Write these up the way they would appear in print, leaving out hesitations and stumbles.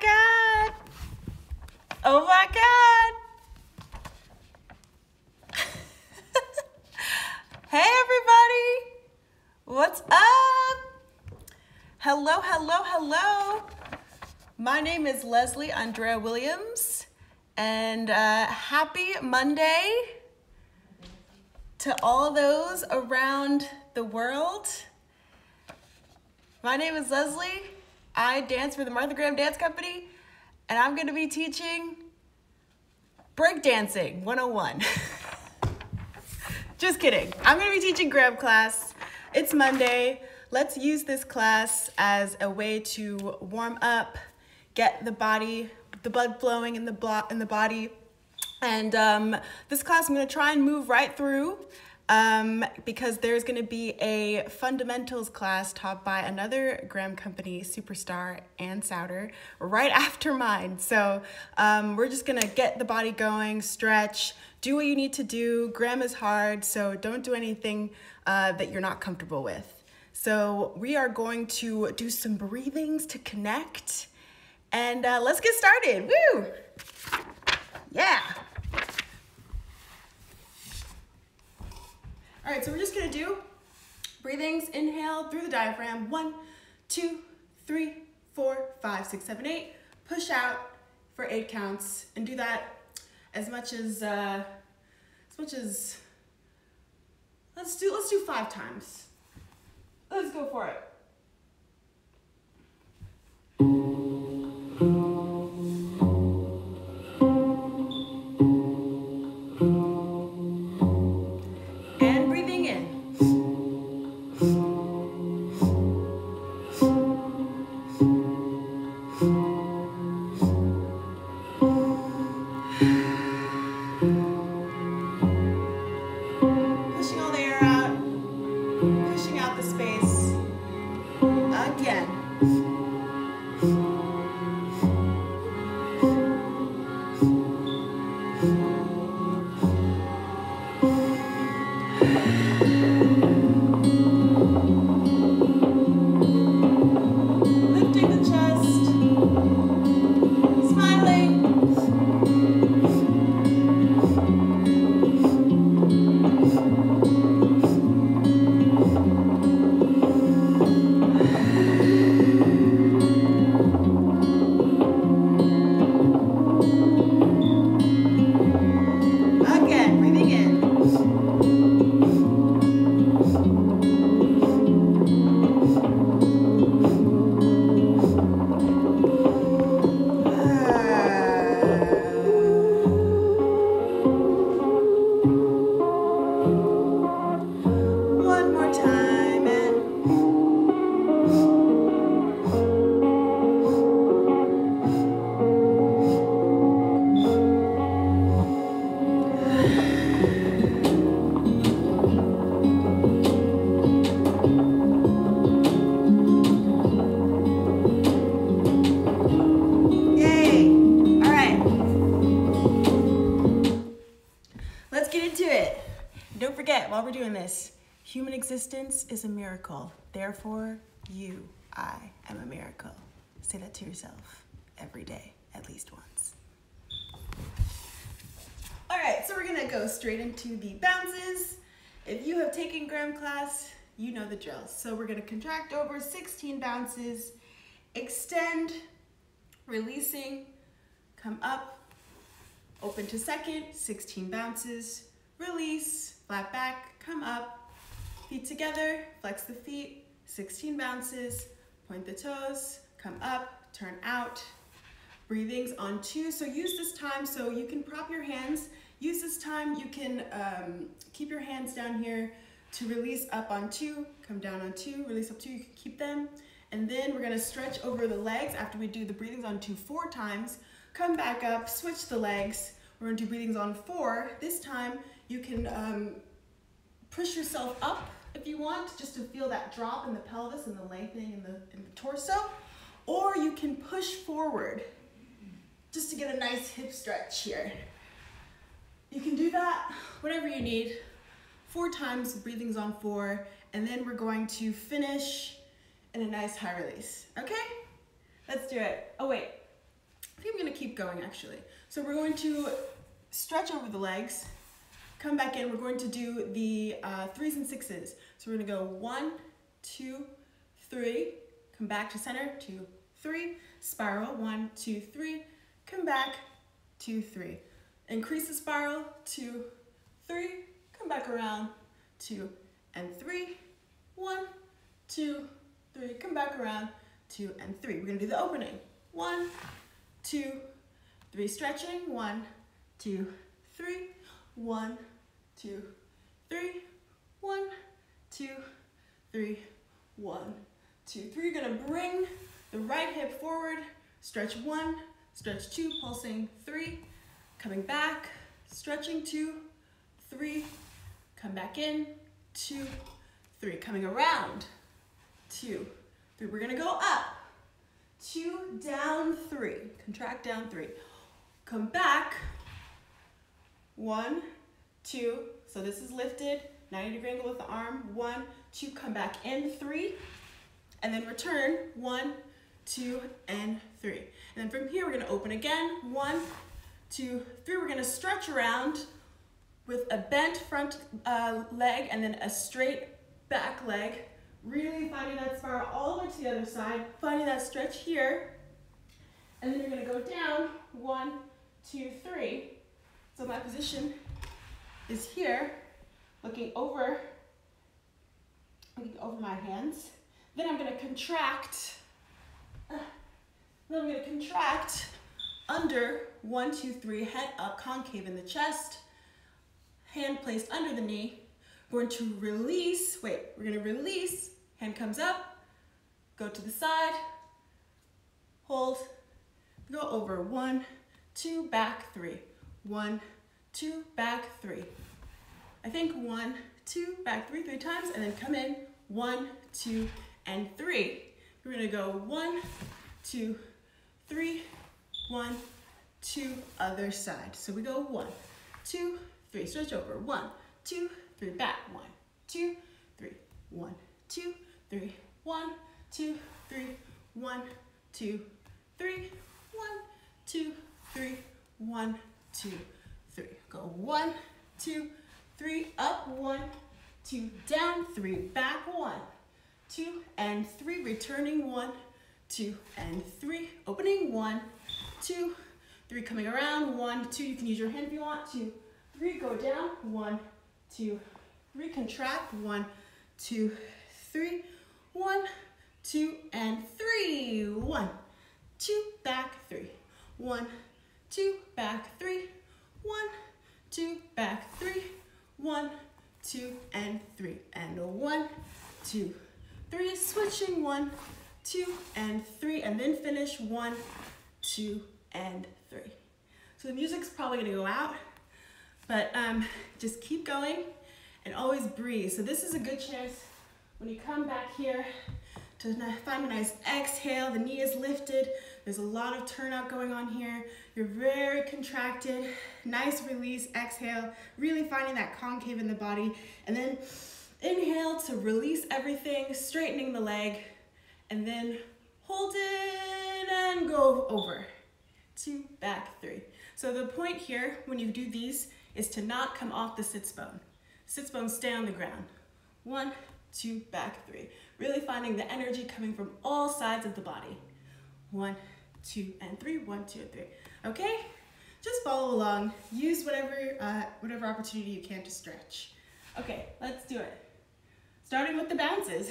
God. Oh my God. Hey everybody. What's up? Hello, hello, hello. My name is Leslie Andrea Williams, and happy Monday to all those around the world. My name is Leslie. I dance for the Martha Graham Dance Company, and I'm going to be teaching breakdancing 101. Just kidding. I'm going to be teaching Graham class. It's Monday. Let's use this class as a way to warm up, get the blood flowing in the body. And this class I'm going to try and move right through because there's going to be a fundamentals class taught by another Graham Company superstar, Ann Souter, right after mine. So we're just going to get the body going, stretch, do what you need to do. Graham is hard, so don't do anything that you're not comfortable with. So we are going to do some breathings to connect, and let's get started. Woo! Yeah. All right, so we're just gonna do breathings. Inhale through the diaphragm. 1, 2, 3, 4, 5, 6, 7, 8. Push out for 8 counts, and do that as much as let's do 5 times. Let's go for it. While we're doing this, human existence is a miracle. Therefore, I am a miracle. Say that to yourself every day, at least once. All right, so we're gonna go straight into the bounces. If you have taken Graham class, you know the drill. So we're gonna contract over 16 bounces, extend, releasing, come up, open to second, 16 bounces, release, flat back, come up, feet together, flex the feet, 16 bounces, point the toes, come up, turn out, breathings on 2. So use this time so you can prop your hands. Use this time, you can keep your hands down here to release up on 2, come down on 2, release up 2, you can keep them. And then we're gonna stretch over the legs after we do the breathings on 2 4 times, come back up, switch the legs. We're gonna do breathings on 4. This time, you can push yourself up if you want, just to feel that drop in the pelvis and the lengthening in the torso, or you can push forward just to get a nice hip stretch here. You can do that, whatever you need, 4 times, breathings on 4, and then we're going to finish in a nice high release, okay? Let's do it. Oh wait, keep going actually. So we're going to stretch over the legs, come back in. We're going to do the 3s and 6s. So we're gonna go 1, 2, 3, come back to center, 2, 3, spiral, 1, 2, 3, come back, 2, 3. Increase the spiral, 2, 3, come back around, 2 and 3, 1, 2, 3, come back around, 2 and 3. We're gonna do the opening. 1, 2, 3, stretching, 1, 2, 3, 1, 2, 3, 1, 2, 3, 1, 2, 3. You're gonna bring the right hip forward, stretch 1, stretch 2, pulsing 3, coming back, stretching 2, 3, come back in, 2, 3, coming around, 2, 3. We're gonna go up, 2, down 3, contract down 3, come back, 1, 2, so this is lifted, 90-degree angle with the arm, 1, 2, come back in 3, and then return, 1, 2, and 3. And then from here, we're gonna open again, 1, 2, 3. We're gonna stretch around with a bent front leg and then a straight back leg, really finding that spiral all the way to the other side, finding that stretch here, and then you're gonna go down, 1, 2, 3. So my position is here, looking over my hands. Then I'm gonna contract, under 1, 2, 3, head up, concave in the chest, hand placed under the knee. We're going to release, hand comes up, go to the side, hold, go over, 1, 2, back 3, 1, 2, back 3. I think 1, 2, back 3 times, and then come in, 1, 2, and 3. We're gonna go 1, 2, 3, 1, 2, other side. So we go 1, 2, 3, stretch over, 1, 2, 3, back, 1, 2, 3, 1, 2, 3, 1, 2, 3, 1, 2, 3, 1, 2, 3, 1, 2, 3. Go 1, 2, 3, up, 1, 2, down, 3, back, 1, 2, and 3, returning, 1, 2, and 3, opening, 1, 2, 3, coming around, 1, 2, you can use your hand if you want, 2, 3, go down, 1, 2, 3, contract, 1, 2, 3, 1, 2, and 3, 1, 2, back, 3, 1, 2, back, 3, 1, 2, back, 3, 1, 2, and 3, and 1, 2, 3, switching, 1, 2, and 3, and then finish 1, 2, and 3. So the music's probably gonna go out, but just keep going and always breathe. So this is a good chance when you come back here to find a nice exhale. The knee is lifted. There's a lot of turnout going on here. You're very contracted. Nice release, exhale, really finding that concave in the body. And then inhale to release everything, straightening the leg, and then hold it and go over. 2, back, 3. So the point here when you do these is to not come off the sits bone. Sits bones stay on the ground. 1, 2, back, 3. Really finding the energy coming from all sides of the body. 1, 2, and 3. 1, 2, and 3. Okay? Just follow along. Use whatever opportunity you can to stretch. Okay, let's do it. Starting with the bounces.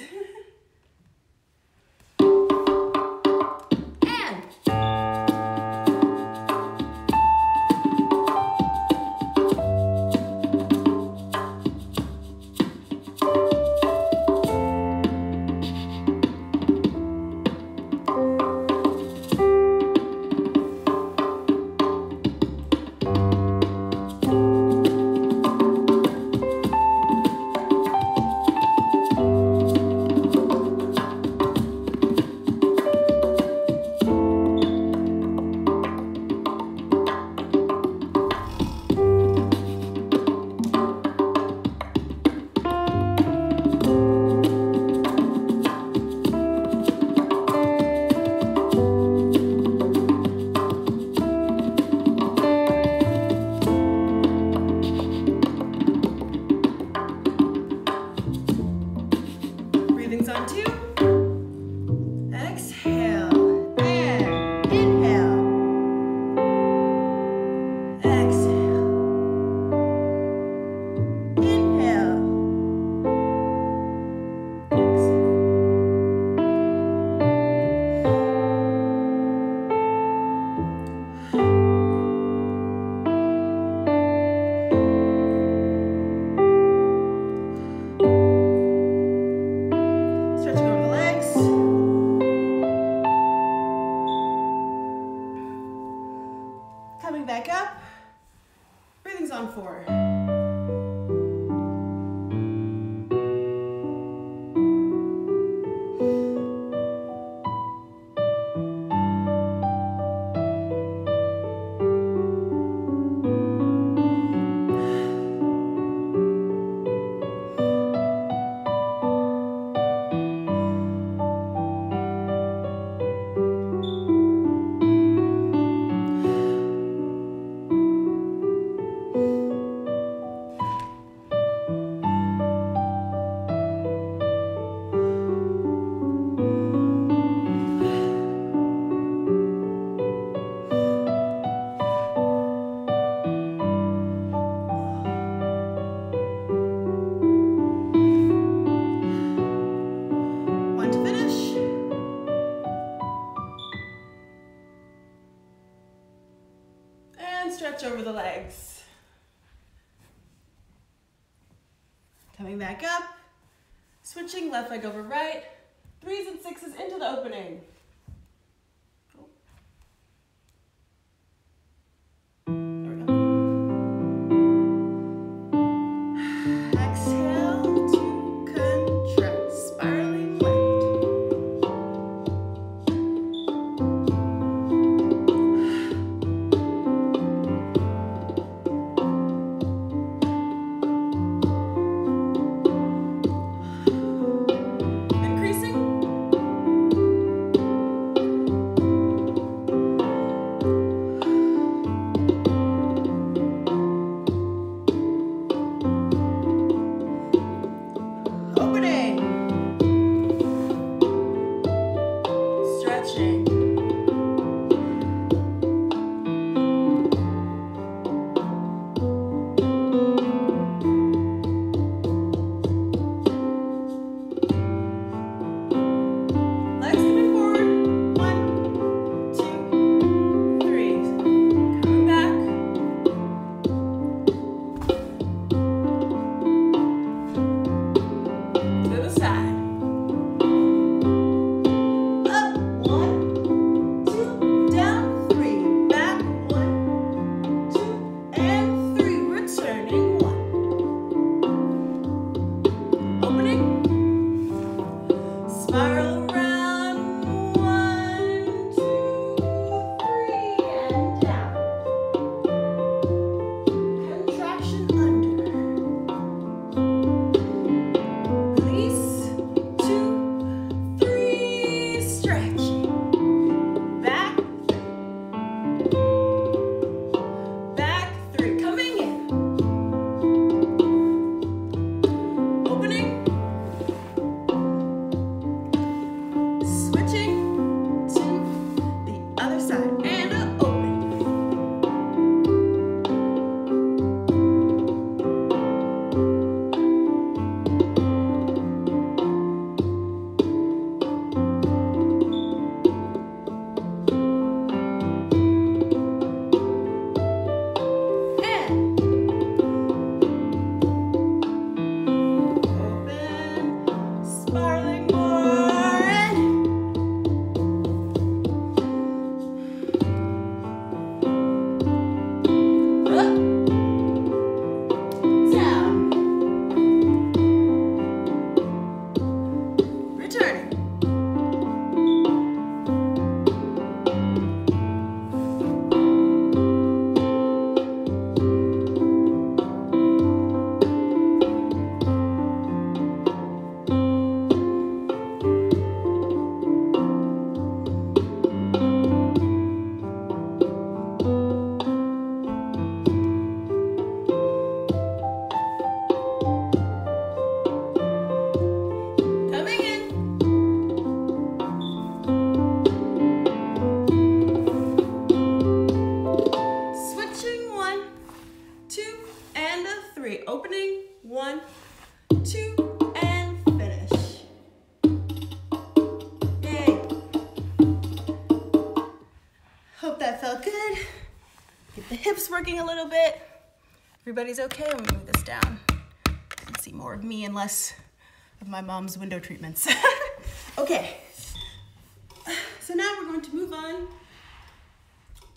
Coming back up, breathing's on 4. Stretch over the legs. Coming back up, switching left leg over right, 3s and 6s into the opening. There we go. Exhale to contract, spiraling left. Hips working a little bit. Everybody's okay? I'm gonna move this down. You can see more of me and less of my mom's window treatments. Okay, so now we're going to move on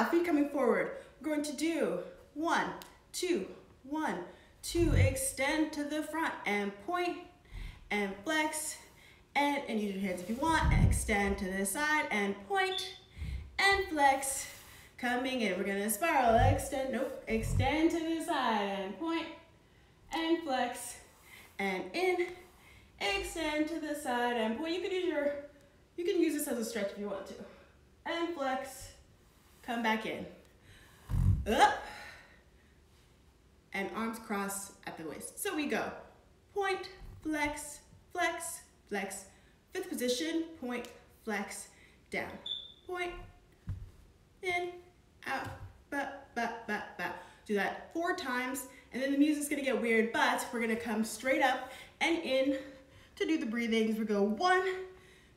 Now, feet coming forward. We're going to do 1, 2, 1, 2. Extend to the front and point and flex and use your hands if you want. And extend to the side and point and flex. Coming in, we're gonna spiral, extend, nope, extend to the side and point and flex and in, extend to the side and point. You can use this as a stretch if you want to. And flex, come back in, up, and arms cross at the waist. So we go, point, flex, flex, flex. Fifth position, point, flex, down, point, in, out, ba. Do that 4 times, and then the music's gonna get weird, but we're gonna come straight up and in to do the breathings. We go 1,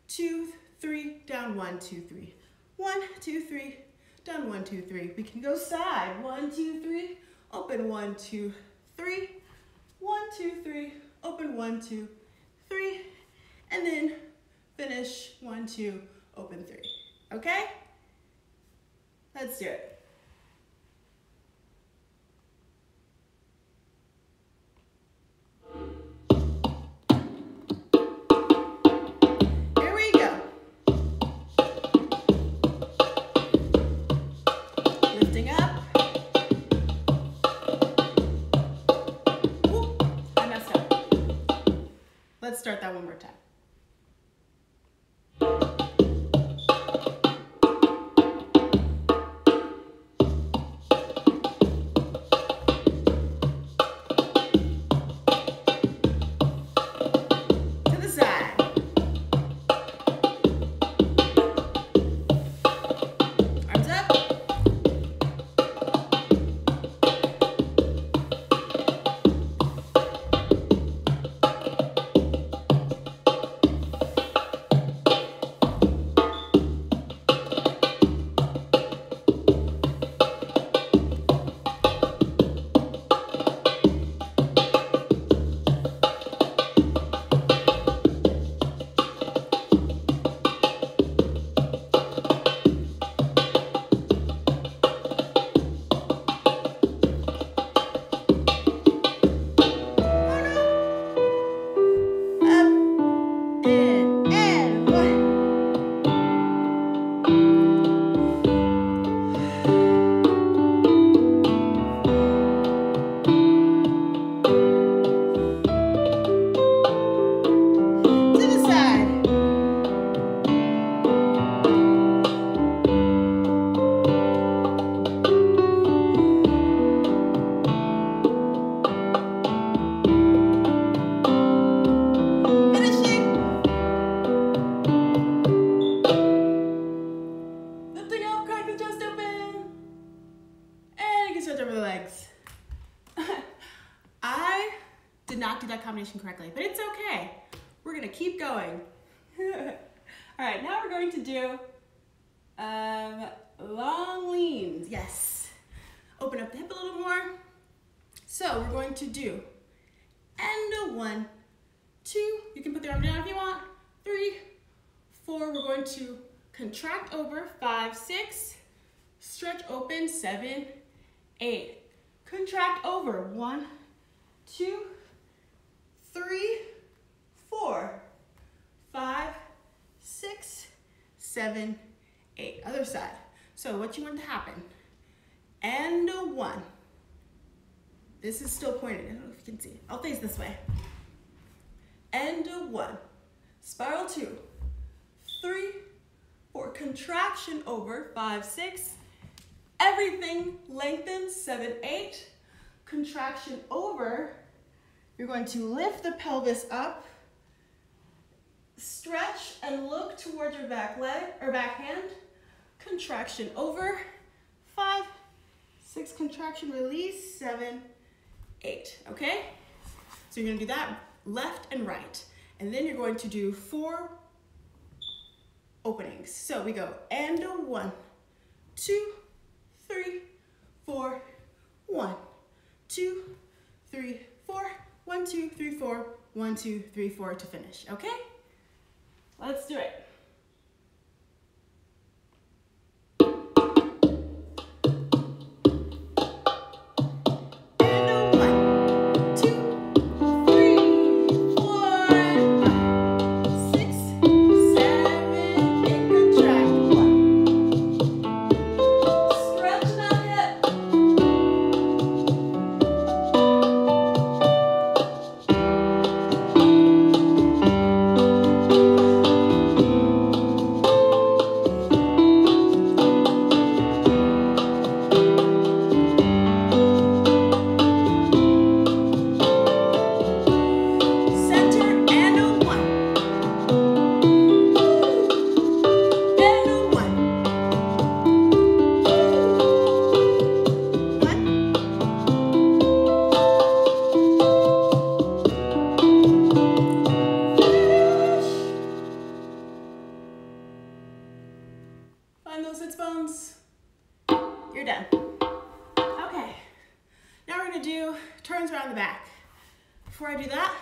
2, 3, down, 1, 2, 3. 1, 2, 3, down, 1, 2, 3. We can go side, 1, 2, 3, open, 1, 2, 3. 1, 2, 3, open, 1, 2, 3. And then finish, 1, 2, open, 3. Okay? Let's do it. Here we go. Lifting up. Ooh, I messed up. Let's start that one more time. Correctly, but it's okay. We're gonna keep going. All right, now we're going to do long leans. Yes. Open up the hip a little more. So we're going to do and a 1, 2. You can put the arm down if you want. 3, 4. We're going to contract over. 5, 6. Stretch open. 7, 8. Contract over. 1, 2, 3, 4, 5, 6, 7, 8. Other side. So what you want to happen? And a 1. This is still pointed. I don't know if you can see. I'll face this way. And a 1. Spiral 2, 3, 4. Contraction over. 5, 6. Everything lengthens. 7, 8. Contraction over. You're going to lift the pelvis up, stretch and look towards your back leg or back hand. Contraction over. 5, 6, contraction, release. 7, 8. Okay? So you're going to do that left and right. And then you're going to do 4 openings. So we go and a 1, 2, 3, 4, 1, 2, 3, 4. 1, 2, 3, 4, 1, 2, 3, 4 to finish, okay? Let's do it.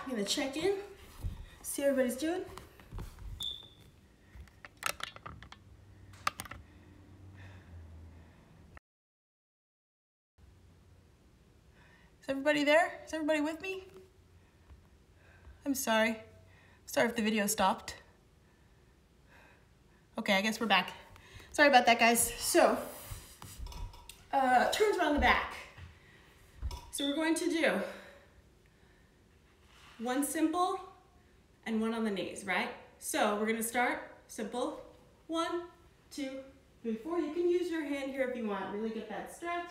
I'm gonna check in, see how everybody's doing. Is everybody there? Is everybody with me? I'm sorry. Sorry if the video stopped. Okay, I guess we're back. Sorry about that, guys. So, turns around the back. So we're going to do one simple and one on the knees, right? So we're gonna start simple. 1, 2, 3, 4. You can use your hand here if you want. Really get that stretch.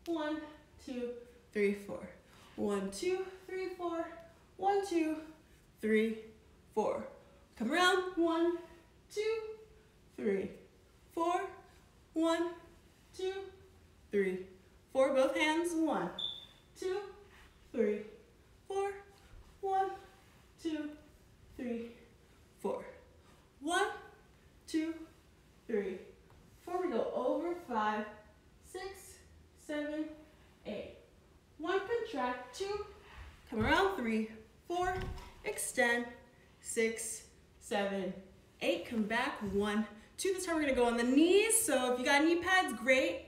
1, 2, 3, 4. 1, 2, 3, 4. 1, 2, 3, 4. Come around. 1, 2, 3, 4. 1, 2, 3, 4. Both hands. 1, 2, 3, 4. 1, 2, 3, 4. 1, 2, 3, 4. We go over 5, 6, 7, 8. 1, contract. 2, come around. 3, 4, extend. 6, 7, 8. Come back. 1, 2. This time we're gonna go on the knees. So if you got knee pads, great.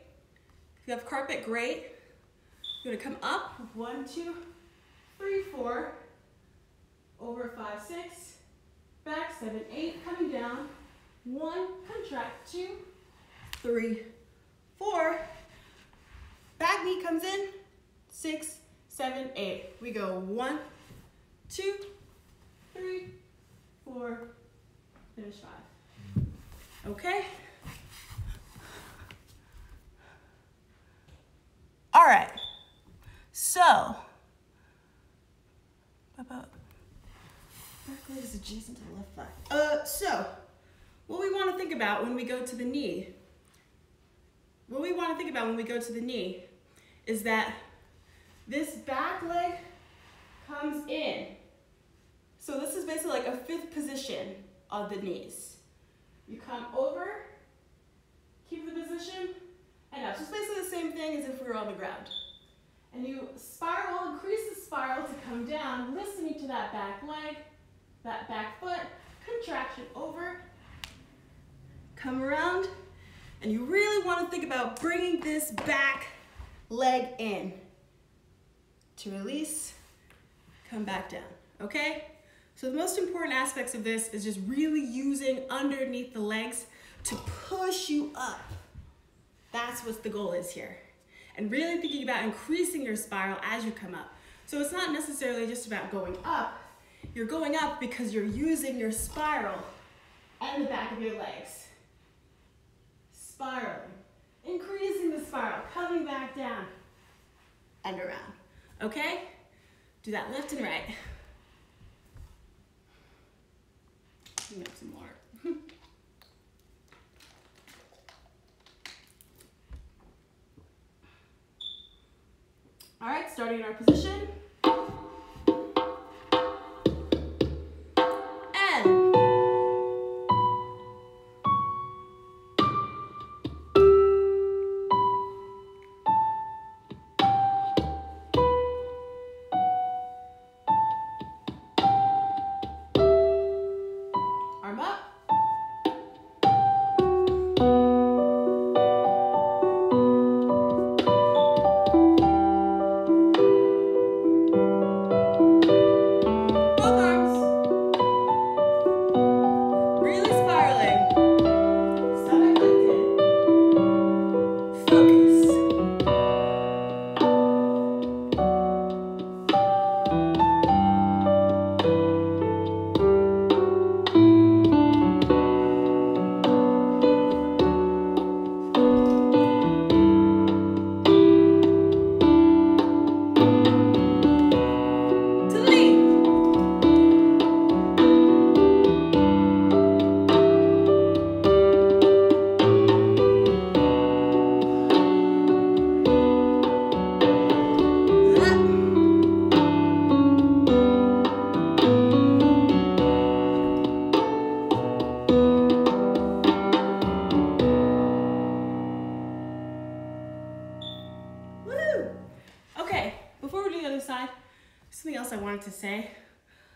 If you have carpet, great. You're gonna come up. 1, 2, 3, 4. Over 5, 6. Back. 7, 8. Coming down. 1, contract. 2, 3, 4. Back knee comes in. 6, 7, 8. We go 1, 2, 3, 4. Finish 5. Okay. All right. So, back leg is adjacent to the left thigh. So, what we want to think about when we go to the knee, is that this back leg comes in. So this is basically like a 5th position of the knees. You come over, keep the position, and up. So it's basically the same thing as if we were on the ground. And you spiral, increase the spiral to come down, listening to that back leg, that back foot, contraction over, come around, and you really want to think about bringing this back leg in. To release, come back down, okay? So the most important aspects of this is just really using underneath the legs to push you up. That's what the goal is here. And really thinking about increasing your spiral as you come up. So it's not necessarily just about going up. You're going up because you're using your spiral and the back of your legs. Spiraling, increasing the spiral, coming back down and around. Okay? Do that left and right. Get some more. All right, starting in our position. And arm up.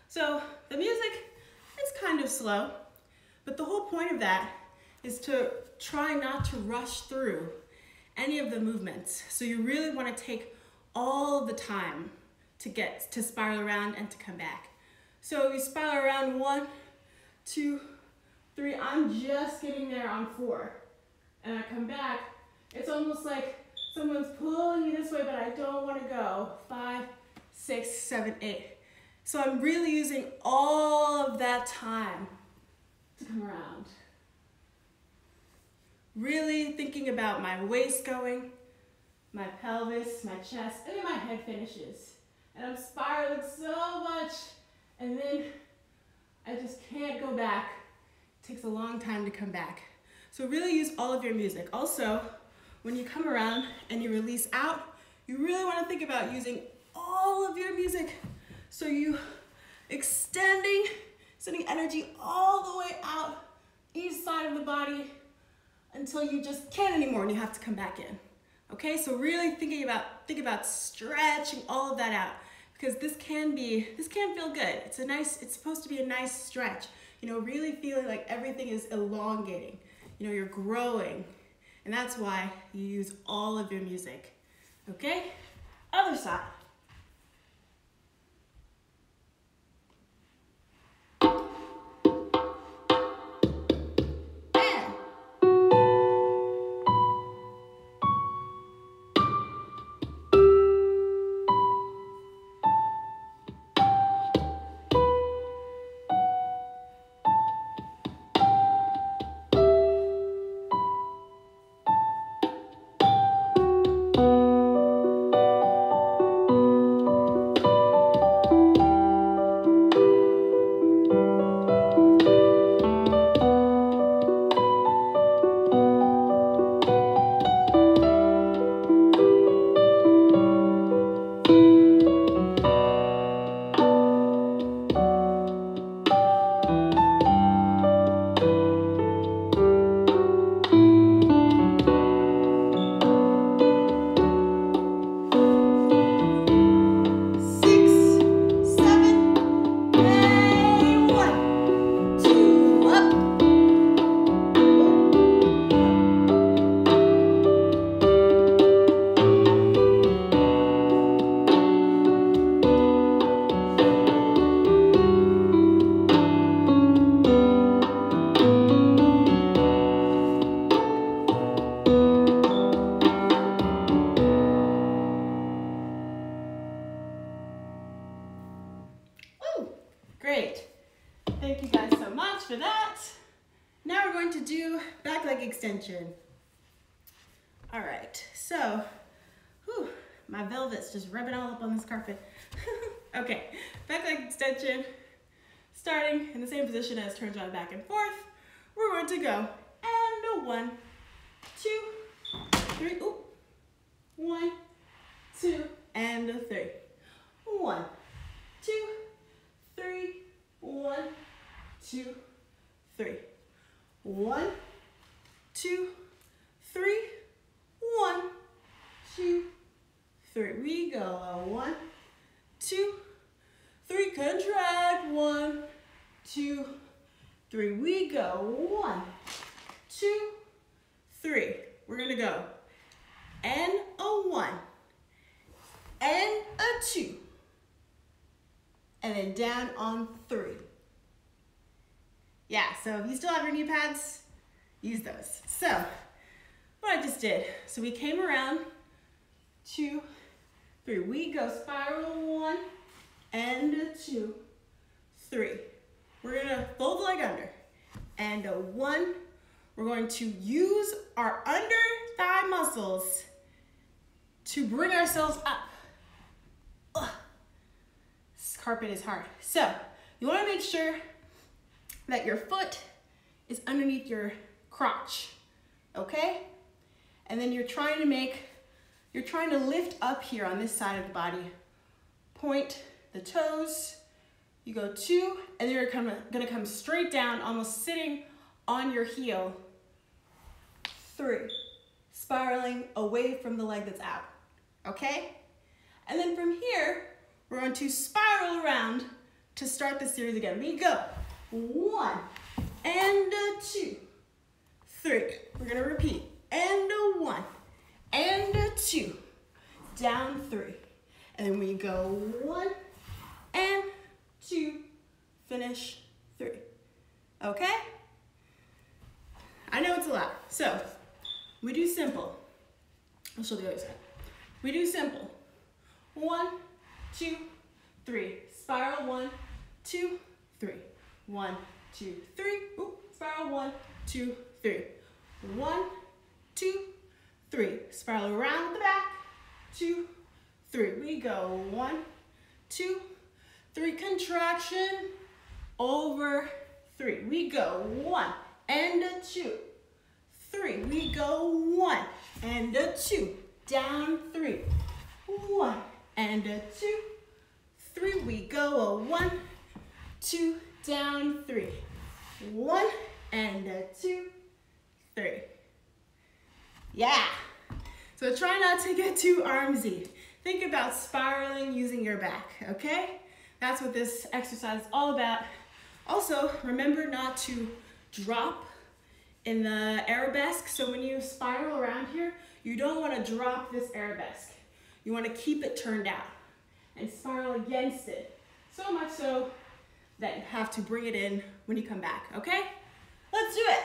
So the music is kind of slow, but the whole point of that is to try not to rush through any of the movements. So you really want to take all the time to get to spiral around and to come back. So you spiral around 1, 2, 3. I'm just getting there on 4. And I come back. It's almost like someone's pulling me this way, but I don't want to go. 5, 6, 7, 8. So I'm really using all of that time to come around. Really thinking about my waist going, my pelvis, my chest, and then my head finishes. And I'm spiraling so much, and then I just can't go back. It takes a long time to come back. So really use all of your music. Also, when you come around and you release out, you really want to think about using all of your music. So you sending energy all the way out each side of the body until you just can't anymore and you have to come back in. Okay, so really think about stretching all of that out, because this can feel good. It's supposed to be a nice stretch. You know, really feeling like everything is elongating. You know, you're growing, and that's why you use all of your music. Okay, other side. Great. Thank you guys so much for that. Now we're going to do back leg extension. All right, so, my velvet's just rubbing all up on this carpet. Okay, back leg extension, starting in the same position as turns around back and forth. We're going to go, and a 1, 2, 3, 1, 2, and a 3. 1, 2, 3, 1, 2, 3. 1, 2, 3, 1, 2, 3. We go. 1, 2, 3. Contract. 1, 2, 3. We go. 1, 2, 3. We're gonna go. And a 1, and a 2. And then down on 3. Yeah, so if you still have your knee pads, use those. So, what I just did, so we came around, 2, 3. We go spiral 1, and a 2, 3. We're gonna fold the leg under, and a 1. We're going to use our under thigh muscles to bring ourselves up. Ugh. This carpet is hard. So you want to make sure that your foot is underneath your crotch, okay? And then you're trying to lift up here on this side of the body. Point the toes. You go 2, and then you're gonna come straight down, almost sitting on your heel. 3, spiraling away from the leg that's out, okay? And then from here, we're going to spiral around to start the series again. We go 1 and 2, 3. We're gonna repeat. And 1 and 2, down 3. And then we go 1 and 2, finish 3. Okay? I know it's a lot. So we do simple. I'll show the other side. We do simple. 1, 2, 3. Spiral 1, 2, 3. 1, 2, 3. Ooh, spiral 1, 2, 3. 1, 2, 3. Spiral around the back. 2, 3. We go 1, 2, 3. Contraction over 3. We go 1 and 2, 3. We go 1 and 2. Down 3. 1 and 2, 3. We go 1, 2. Down 3. 1 and 2, 3. Yeah. So try not to get too armsy. Think about spiraling using your back, okay? That's what this exercise is all about. Also, remember not to drop in the arabesque. So when you spiral around here, you don't want to drop this arabesque. You want to keep it turned out and spiral against it. So much so that you have to bring it in when you come back, okay? Let's do it.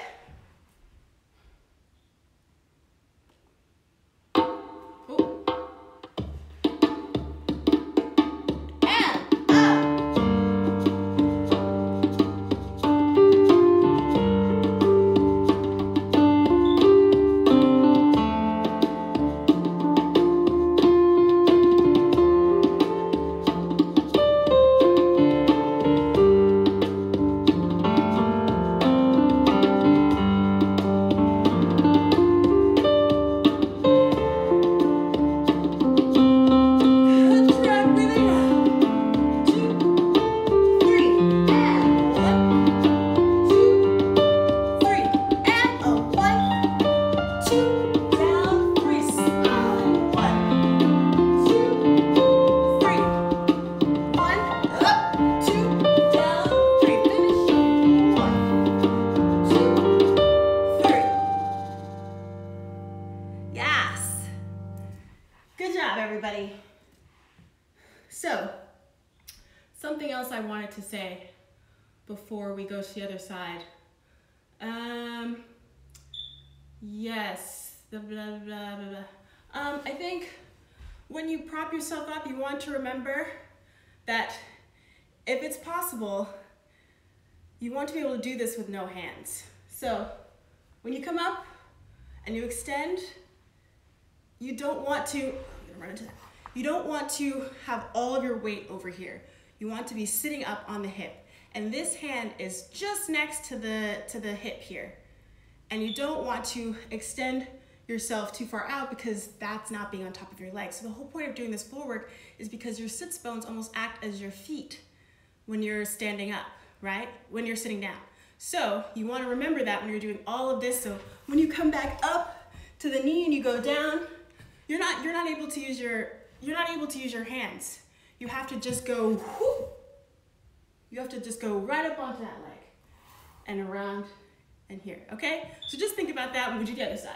Everybody. So, something else I wanted to say before we go to the other side. Yes, blah, blah, blah, blah. I think when you prop yourself up, you want to remember that if it's possible, you want to be able to do this with no hands. So, when you come up and you extend, you don't want to, you don't want to have all of your weight over here. You want to be sitting up on the hip. And this hand is just next to the hip here. And you don't want to extend yourself too far out because that's not being on top of your legs. So the whole point of doing this floor work is because your sits bones almost act as your feet when you're standing up, right? When you're sitting down. So you want to remember that when you're doing all of this. So when you come back up to the knee and you go down, you're not able to use your hands. You have to just go whoop. You have to just go right up onto that leg and around and here, okay? So just think about that when we do the other side.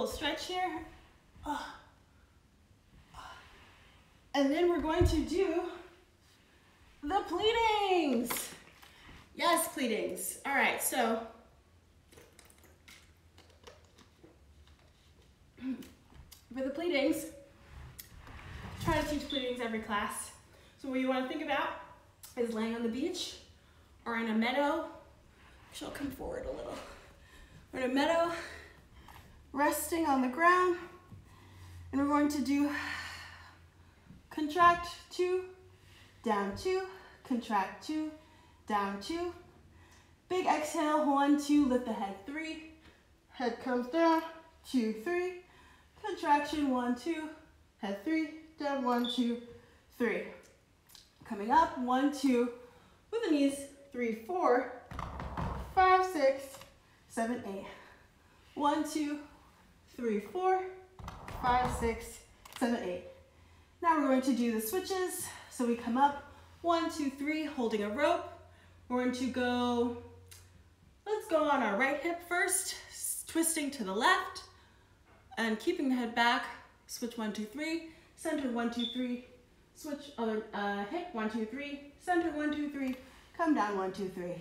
little stretch here. And then we're going to do the pleatings. Yes, pleatings. All right, so for the pleatings, try to teach pleatings every class. So what you want to think about is laying on the beach or in a meadow. Actually, I'll come forward a little. We're in a meadow, resting on the ground, and we're going to do contract 2, down 2, contract 2, down 2. Big exhale, 1, 2, lift the head, 3. Head comes down, 2, 3. Contraction, 1, 2, head 3, down 1, 2, 3. Coming up, 1, 2, with the knees, 3, 4, 5, 6, 7, 8. 1, 2, 3, 4, 5, 6, 7, 8. Now we're going to do the switches. So we come up, 1, 2, 3, holding a rope. We're going to go, let's go on our right hip first, twisting to the left, and keeping the head back. Switch 1, 2, 3, center 1, 2, 3, switch other hip 1, 2, 3, center 1, 2, 3, come down 1, 2, 3.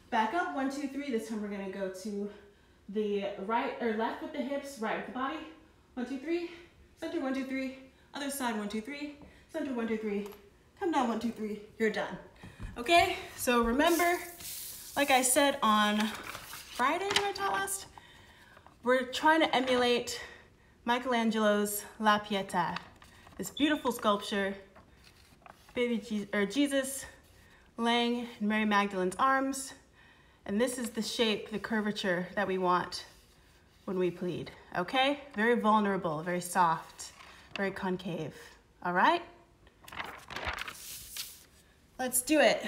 Back up 1, 2, 3. This time we're going to go to the right or left with the hips, right with the body. 1, 2, 3, center 1, 2, 3, other side 1, 2, 3, center 1, 2, 3, come down 1, 2, 3. You're done. Okay, so remember, like I said on Friday when I taught last, we're trying to emulate Michelangelo's La Pietà, this beautiful sculpture, Jesus laying in Mary Magdalene's arms, and this is the shape, the curvature that we want when we plead, okay? Very vulnerable, very soft, very concave, all right? Let's do it.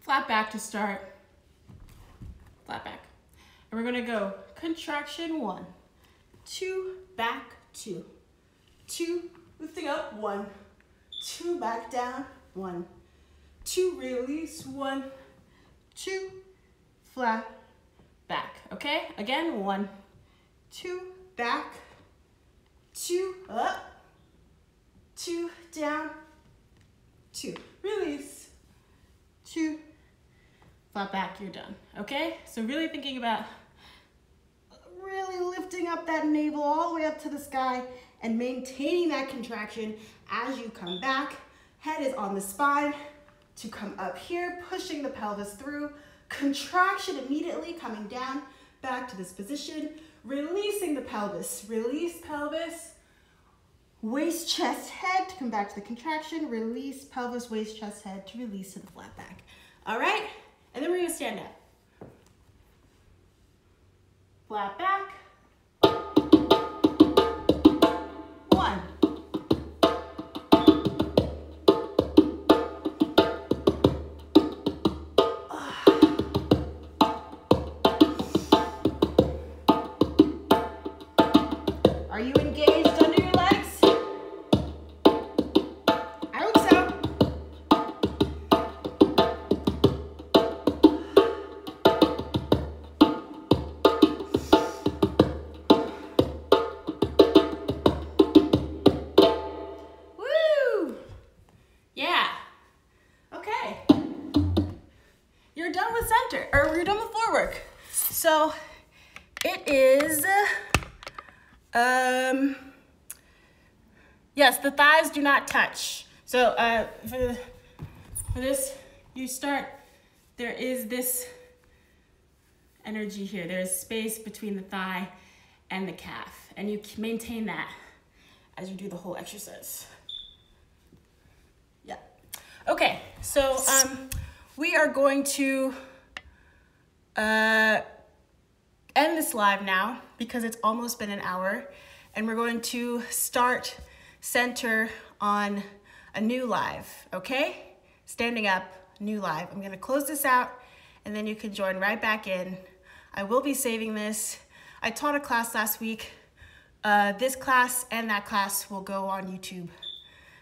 Flat back to start. Flat back. And we're gonna go contraction 1, 2, back 2, 2, lifting up 1, 2, back down 1, 2, release 1, 2, flat, back. Okay, again 1, 2, back, 2, up, 2, release, 2, flat back, you're done, okay? So really thinking about really lifting up that navel all the way up to the sky and maintaining that contraction as you come back. Head is on the spine to come up here, pushing the pelvis through, contraction immediately, coming down, back to this position, releasing the pelvis, release pelvis, waist, chest, head to come back to the contraction, release pelvis, waist, chest, head to release to the flat back. All right, and then we're gonna stand up. Flat back. 1. Are you engaged under your legs? I hope so. Woo! Yeah. Okay. You're done with center, or you're done with floor work. So it is, yes, the thighs do not touch. So for this, you start, there is this energy here. There's space between the thigh and the calf, and you maintain that as you do the whole exercise. Yeah. Okay, so we are going to end this live now because it's almost been an hour, and we're going to start center on a new live, okay? Standing up, new live. I'm gonna close this out and then you can join right back in. I will be saving this. I taught a class last week. This class and that class will go on YouTube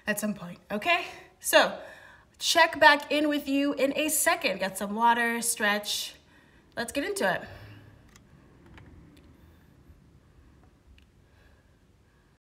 at some point, okay? So check back in with you in a second. Get some water, stretch. Let's get into it.